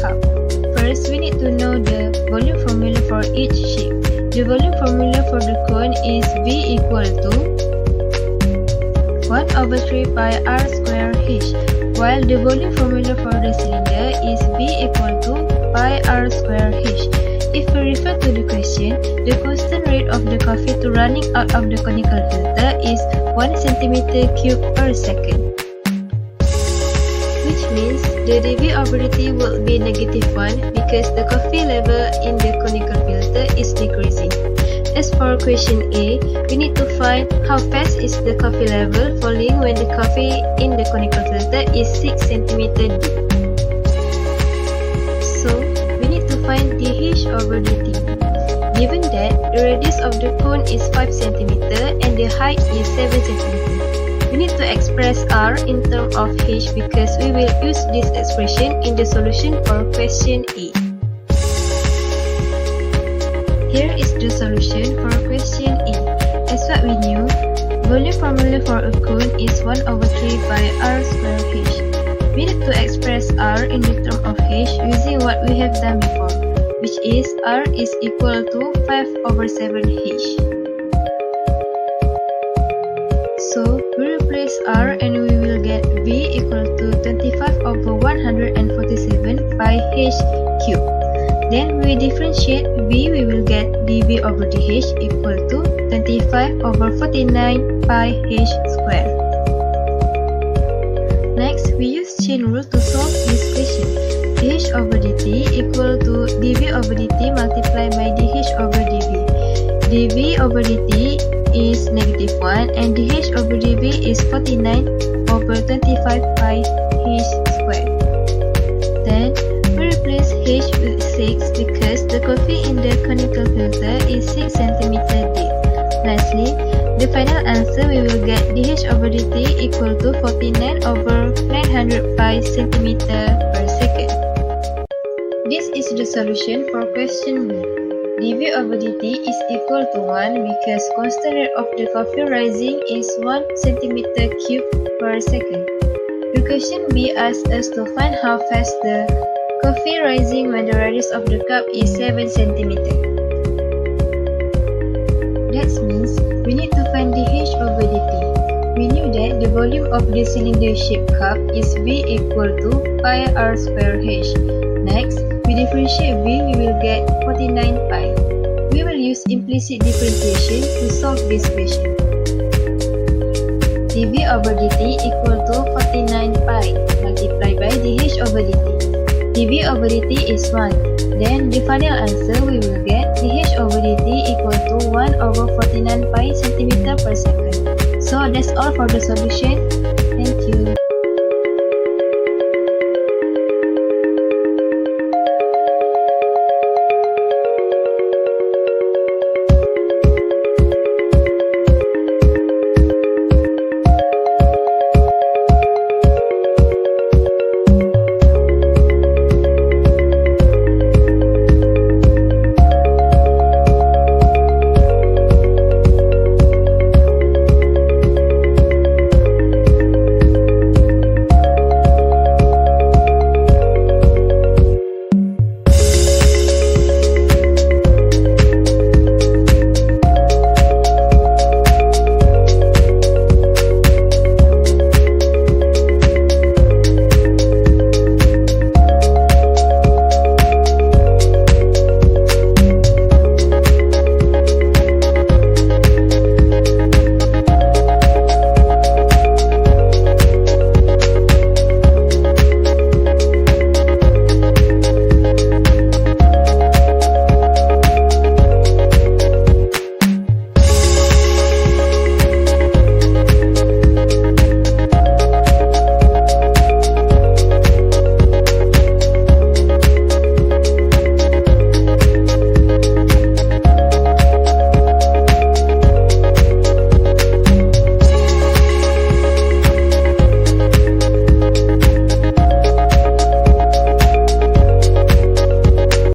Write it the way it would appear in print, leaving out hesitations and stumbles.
cup. First, we need to know the volume formula for each shape. The volume formula for the cone is V equal to 1/3 pi r square h, while the volume formula for the cylinder is V equal to pi r square h. If we refer to the question, the constant rate of the coffee to running out of the conical filter is 1 cm³ per second, which means the dV/dt will be -1 because the coffee level in the conical filter is decreasing. As for question A, we need to find how fast is the coffee level falling when the coffee in the conical filter is 6 cm deep. So, we need to find dH/dt. Given that the radius of the cone is 5 cm and the height is 7 cm, we need to express R in terms of H because we will use this expression in the solution for question A. Here is the solution for question A. As what we knew, volume formula for a cone is 1/3 pi r square h. We need to express R in the term of H using what we have done before, which is R is equal to 5/7h. So, we replace R and we will get V equal to 25/147 pi h cube. Then we differentiate V, we will get dV/dH equal to 25/49 pi h square. Next, we use chain rule to solve this question. dH/dt equal to dV/dt multiplied by dH/dV. dV/dt is -1 and dH/dV is 49/25 pi h square. Then, we replace H with 6 because the coffee in the conical filter is 6 cm deep. Lastly, the final answer we will get dH/dt equal to 49/900 pi cm per second. This is the solution for question B. dV/dt is equal to 1 because constant rate of the coffee rising is 1 cm³ per second. The question B asks us to find how fast the coffee rising when the radius of the cup is 7 cm. That means we need to find dH/dt. We knew that the volume of the cylinder-shaped cup is V equal to pi r square h. Next, we differentiate V, we will get 49 pi. We will use implicit differentiation to solve this question. dV/dt equal to 49 pi multiplied by dH/dt. dV/dt is 1. Then the final answer we will get dH/dt equal to 1/49 pi cm per second. So that's all for the solution.